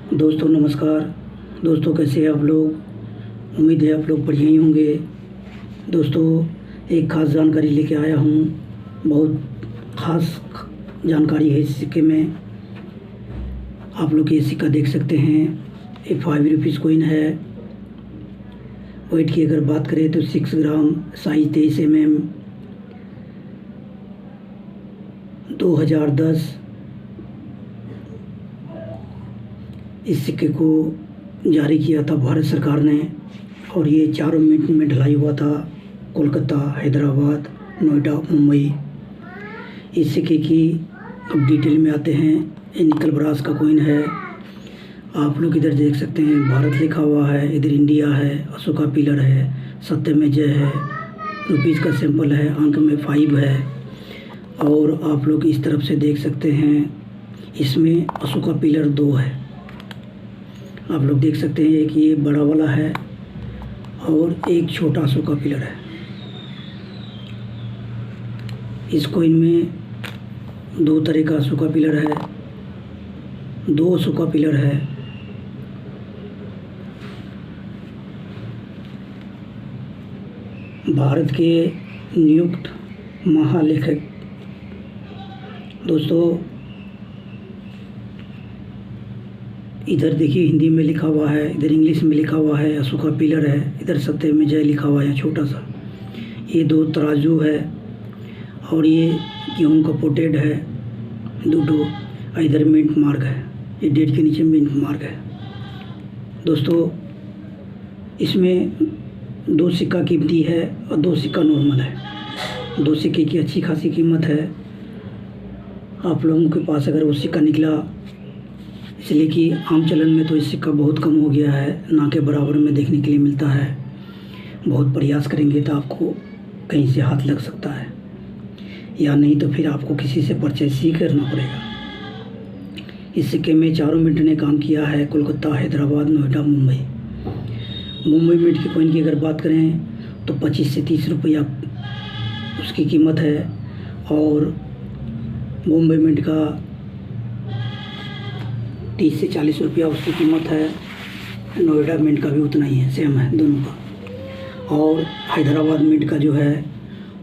दोस्तों नमस्कार। दोस्तों कैसे हैं आप लोग? उम्मीद है आप लोग बढ़िया ही होंगे। दोस्तों एक ख़ास जानकारी लेके आया हूँ। बहुत ख़ास जानकारी है इस सिक्के में। आप लोग ये सिक्का देख सकते हैं। ये 5 रुपीज़ कॉइन है। वेट की अगर बात करें तो 6 ग्राम, साइज 23 mm, 2010। इस सिक्के को जारी किया था भारत सरकार ने और ये 4 मिनट में ढलाई हुआ था। कोलकाता, हैदराबाद, नोएडा, मुंबई। इस सिक्के की अब डिटेल में आते हैं। ये निकल ब्रास का कॉइन है। आप लोग इधर देख सकते हैं भारत लिखा हुआ है, इधर इंडिया है, अशोका पिलर है, सत्य में जय है, रुपीज़ का सिंबल है, अंक में 5 है। और आप लोग इस तरफ से देख सकते हैं इसमें अशोका पिलर 2 है। आप लोग देख सकते हैं कि ये बड़ा वाला है और एक छोटा अशोका पिलर है। इस कॉइन में 2 तरह का अशोका पिलर है, 2 अशोका पिलर है। भारत के नियुक्त महालेखक दोस्तों इधर देखिए हिंदी में लिखा हुआ है, इधर इंग्लिश में लिखा हुआ है, अशोका पिलर है, इधर सत्य में जय लिखा हुआ है छोटा सा। ये 2 तराजू है और ये गेहूं का पोटेड है 2। इधर मिंट मार्क है, ये डेट के नीचे मिंट मार्क है। दोस्तों इसमें 2 सिक्का कीमती है और 2 सिक्का नॉर्मल है। 2 सिक्के की अच्छी खासी कीमत है। आप लोगों के पास अगर वो सिक्का निकला, इसलिए कि आम चलन में तो इस सिक्का बहुत कम हो गया है, ना के बराबर में देखने के लिए मिलता है। बहुत प्रयास करेंगे तो आपको कहीं से हाथ लग सकता है, या नहीं तो फिर आपको किसी से परचेस ही करना पड़ेगा। इस सिक्के में 4 मिनट ने काम किया है। कोलकाता, हैदराबाद, नोएडा, मुंबई। मुंबई मिंट की कॉइन की अगर बात करें तो 25 से 30 रुपया उसकी कीमत है और मुंबई मिंट का 30 से 40 रुपया उसकी कीमत है। नोएडा मिंट का भी उतना ही है, सेम है दोनों का। और हैदराबाद मिंट का जो है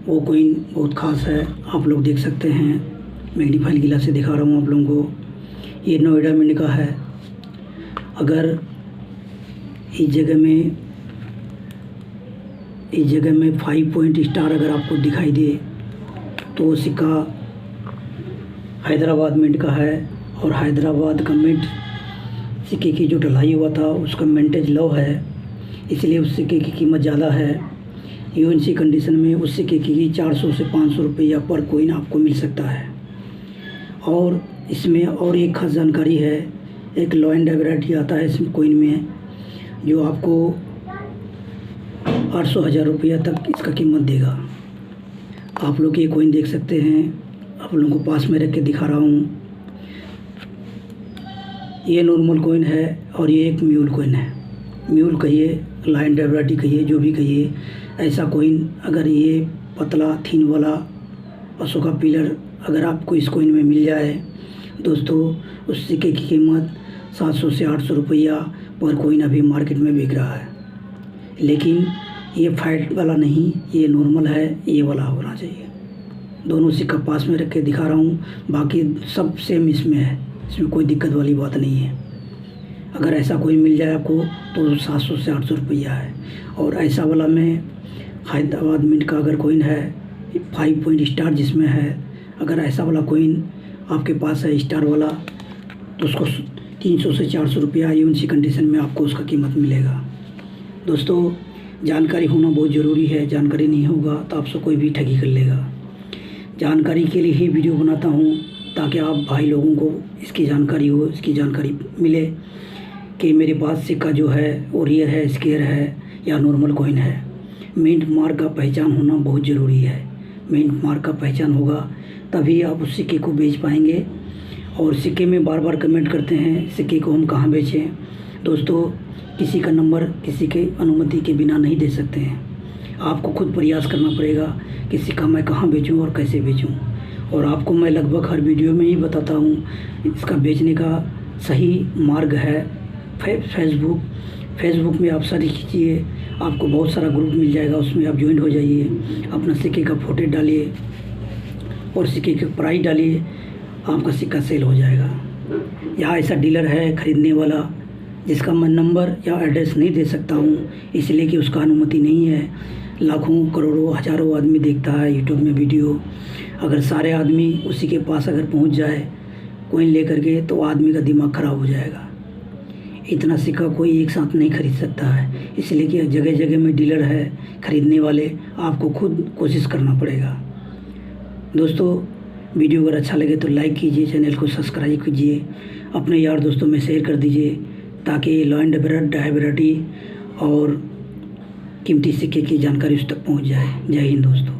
वो कॉइन बहुत ख़ास है। आप लोग देख सकते हैं, मैग्नीफाइंग गिलास से दिखा रहा हूँ आप लोगों को। ये नोएडा मिंट का है। अगर इस जगह में 5 पॉइंट स्टार अगर आपको दिखाई दे तो वो सिक्का हैदराबाद मिंट का है। और हैदराबाद का मिंट सिक्के की जो ढलाई हुआ था उसका मिंटेज लो है, इसलिए उस सिक्के की कीमत ज़्यादा है। यूएनसी कंडीशन में उस सिक्के की 400 से 500 रुपया पर कॉइन आपको मिल सकता है। और इसमें और एक खास जानकारी है, एक लॉ एंड वैरायटी आता है इसमें कॉइन में, जो आपको 800,000 रुपया तक इसका कीमत देगा। आप लोग ये कॉइन देख सकते हैं, आप लोगों को पास में रख के दिखा रहा हूँ। ये नॉर्मल कॉइन है और ये एक म्यूल कॉइन है। म्यूल कहिए, लॉ एंड वैरायटी कहिए, जो भी कहिए, ऐसा कॉइन अगर ये पतला थीन वाला अशोका पिलर अगर आपको इस कॉइन में मिल जाए दोस्तों, उस सिक्के की कीमत 700 से 800 रुपया पर कॉइन अभी मार्केट में बिक रहा है। लेकिन ये फाइट वाला नहीं, ये नॉर्मल है, ये वाला होना चाहिए। दोनों सिक्का पास में रख के दिखा रहा हूँ, बाकी सब सेम इसमें है, इसमें कोई दिक्कत वाली बात नहीं है। अगर ऐसा कोई मिल जाए आपको तो 700 से 800 रुपया है। और ऐसा वाला में हैदराबाद मिंट का अगर कॉइन है 5 पॉइंट स्टार जिसमें है, अगर ऐसा वाला कॉइन आपके पास है स्टार वाला तो उसको 300 से 400 रुपया यूएनसी कंडीशन में आपको उसका कीमत मिलेगा। दोस्तों जानकारी होना बहुत ज़रूरी है। जानकारी नहीं होगा तो आपसे कोई भी ठगी कर लेगा। जानकारी के लिए ही वीडियो बनाता हूँ ताकि आप भाई लोगों को इसकी जानकारी हो, इसकी जानकारी मिले कि मेरे पास सिक्का जो है वो रियल है, स्क्वायर है या नॉर्मल कॉइन है। मिंट मार्क का पहचान होना बहुत ज़रूरी है। मिंट मार्क का पहचान होगा तभी आप उस सिक्के को बेच पाएंगे। और सिक्के में बार बार कमेंट करते हैं सिक्के को हम कहाँ बेचें। दोस्तों किसी का नंबर किसी के अनुमति के बिना नहीं दे सकते हैं। आपको खुद प्रयास करना पड़ेगा कि सिक्का मैं कहाँ बेचूं और कैसे बेचूं। और आपको मैं लगभग हर वीडियो में ही बताता हूँ इसका बेचने का सही मार्ग है फेसबुक में आप सर्च कीजिए, आपको बहुत सारा ग्रुप मिल जाएगा, उसमें आप ज्वाइन हो जाइए, अपना सिक्के का फोटो डालिए और सिक्के की प्राइस डालिए, आपका सिक्का सेल हो जाएगा। यहाँ ऐसा डीलर है खरीदने वाला जिसका मैं नंबर या एड्रेस नहीं दे सकता हूँ, इसलिए कि उसका अनुमति नहीं है। लाखों करोड़ों हज़ारों आदमी देखता है यूट्यूब में वीडियो, अगर सारे आदमी उसी के पास अगर पहुँच जाए कोइन लेकर के तो आदमी का दिमाग ख़राब हो जाएगा। इतना सिक्का कोई एक साथ नहीं खरीद सकता है, इसलिए कि जगह जगह में डीलर है खरीदने वाले, आपको खुद कोशिश करना पड़ेगा। दोस्तों, वीडियो अगर अच्छा लगे तो लाइक कीजिए, चैनल को सब्सक्राइब कीजिए, अपने यार दोस्तों में शेयर कर दीजिए ताकि लॉयड वैरायटी और कीमती सिक्के की जानकारी उस तक पहुंच जाए। जय हिंद दोस्तों।